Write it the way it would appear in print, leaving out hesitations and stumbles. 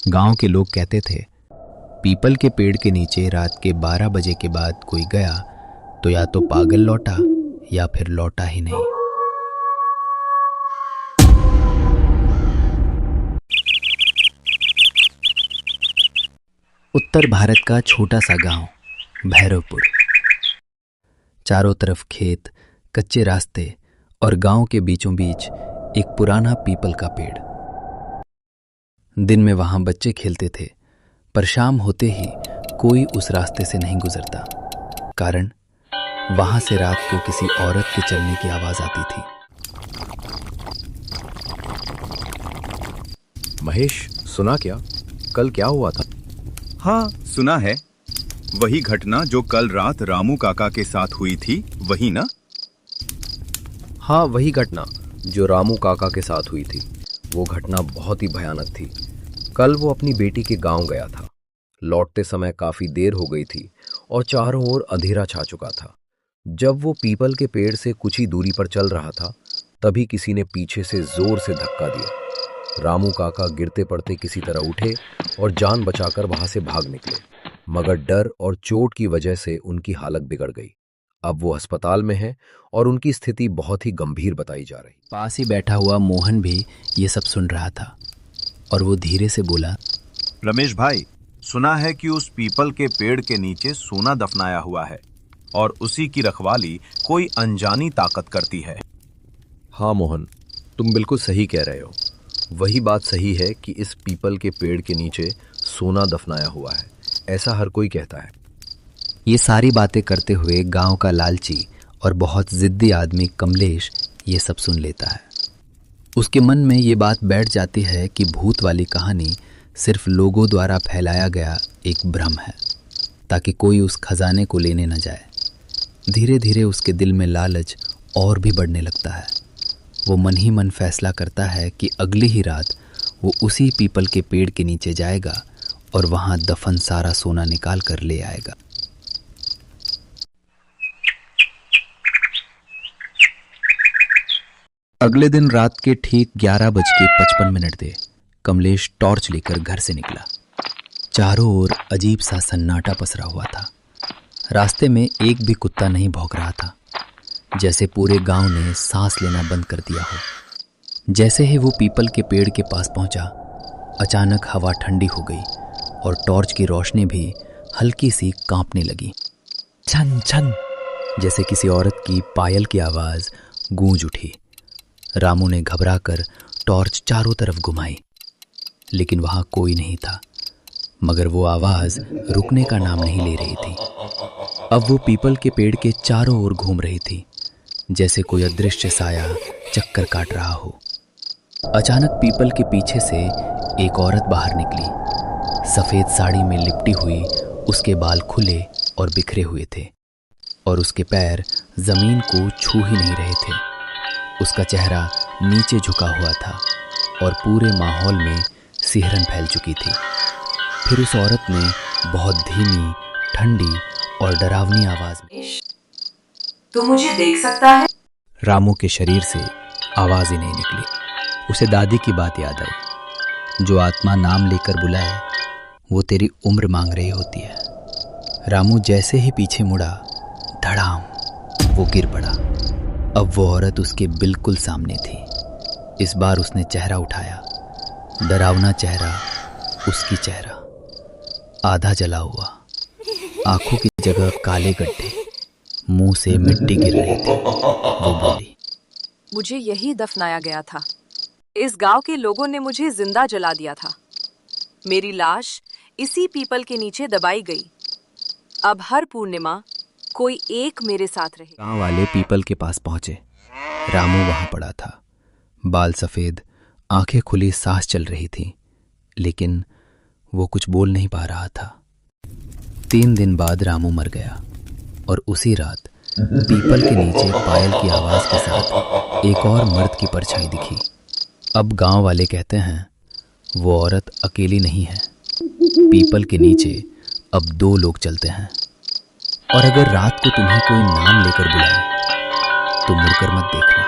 गांव के लोग कहते थे, पीपल के पेड़ के नीचे रात के 12 बजे के बाद कोई गया तो या तो पागल लौटा या फिर लौटा ही नहीं। उत्तर भारत का छोटा सा गांव भैरवपुर। चारों तरफ खेत, कच्चे रास्ते और गांव के बीचों बीच एक पुराना पीपल का पेड़। दिन में वहां बच्चे खेलते थे, पर शाम होते ही कोई उस रास्ते से नहीं गुजरता, कारण वहां से रात को किसी औरत के चलने की आवाज आती थी। महेश, सुना क्या? कल क्या हुआ था? हाँ, सुना है। वही घटना जो कल रात रामू काका के साथ हुई थी, वही ना? हाँ, वही घटना जो रामू काका के साथ हुई थी। वो घटना बहुत ही भयानक थी। कल वो अपनी बेटी के गांव गया था। लौटते समय काफी देर हो गई थी और चारों ओर अंधेरा छा चुका था। जब वो पीपल के पेड़ से कुछ ही दूरी पर चल रहा था, तभी किसी ने पीछे से जोर से धक्का दिया। रामू काका गिरते पड़ते किसी तरह उठे और जान बचाकर वहां से भाग निकले, मगर डर और चोट की वजह से उनकी हालत बिगड़ गई। अब वो अस्पताल में है और उनकी स्थिति बहुत ही गंभीर बताई जा रही। पास ही बैठा हुआ मोहन भी ये सब सुन रहा था और वो धीरे से बोला, रमेश भाई, सुना है कि उस पीपल के पेड़ के नीचे सोना दफनाया हुआ है और उसी की रखवाली कोई अनजानी ताकत करती है। हाँ मोहन, तुम बिल्कुल सही कह रहे हो। वही बात सही है कि इस पीपल के पेड़ के नीचे सोना दफनाया हुआ है, ऐसा हर कोई कहता है। ये सारी बातें करते हुए गांव का लालची और बहुत जिद्दी आदमी कमलेश ये सब सुन लेता है। उसके मन में ये बात बैठ जाती है कि भूत वाली कहानी सिर्फ लोगों द्वारा फैलाया गया एक भ्रम है, ताकि कोई उस खजाने को लेने न जाए। धीरे धीरे उसके दिल में लालच और भी बढ़ने लगता है। वो मन ही मन फैसला करता है कि अगली ही रात वो उसी पीपल के पेड़ के नीचे जाएगा और वहां दफन सारा सोना निकाल कर ले आएगा। अगले दिन रात के ठीक 11:55 थे। कमलेश टॉर्च लेकर घर से निकला। चारों ओर अजीब सा सन्नाटा पसरा हुआ था। रास्ते में एक भी कुत्ता नहीं भौंक रहा था, जैसे पूरे गांव ने सांस लेना बंद कर दिया हो। जैसे ही वो पीपल के पेड़ के पास पहुंचा, अचानक हवा ठंडी हो गई और टॉर्च की रोशनी भी हल्की सी कांपने लगी। छन छन, जैसे किसी औरत की पायल की आवाज गूंज उठी। रामू ने घबराकर टॉर्च चारों तरफ घुमाई, लेकिन वहां कोई नहीं था, मगर वो आवाज रुकने का नाम नहीं ले रही थी। अब वो पीपल के पेड़ के चारों ओर घूम रही थी, जैसे कोई अदृश्य साया चक्कर काट रहा हो। अचानक पीपल के पीछे से एक औरत बाहर निकली। सफेद साड़ी में लिपटी हुई, उसके बाल खुले और बिखरे हुए थे और उसके पैर जमीन को छू ही नहीं रहे थे। उसका चेहरा नीचे झुका हुआ था और पूरे माहौल में सिहरन फैल चुकी थी। फिर उस औरत ने बहुत धीमी, ठंडी और डरावनी आवाज में, तू मुझे देख सकता है? रामू के शरीर से आवाज ही नहीं निकली। उसे दादी की बात याद आई, जो आत्मा नाम लेकर बुलाए वो तेरी उम्र मांग रही होती है। रामू जैसे ही पीछे मुड़ा, धड़ाम वो गिर पड़ा। अब वो औरत उसके बिल्कुल सामने थी। इस बार उसने चेहरा उठाया, डरावना चेहरा, उसकी चेहरा आधा जला हुआ, आंखों की जगह काले गड्ढे, मुंह से मिट्टी गिर रही थी। वो बोली, मुझे यही दफनाया गया था। इस गांव के लोगों ने मुझे जिंदा जला दिया था। मेरी लाश इसी पीपल के नीचे दबाई गई। अब हर पूर्णिमा कोई एक मेरे साथ रहे। गांव वाले पीपल के पास पहुंचे। रामू वहां पड़ा था, बाल सफेद, आंखें खुली, सांस चल रही थी, लेकिन वो कुछ बोल नहीं पा रहा था। 3 दिन बाद रामू मर गया और उसी रात पीपल के नीचे पायल की आवाज के साथ एक और मर्द की परछाई दिखी। अब गांव वाले कहते हैं वो औरत अकेली नहीं है। पीपल के नीचे अब 2 लोग चलते हैं, और अगर रात को तुम्हें कोई नाम लेकर बुलाए तो मुड़कर मत देखना।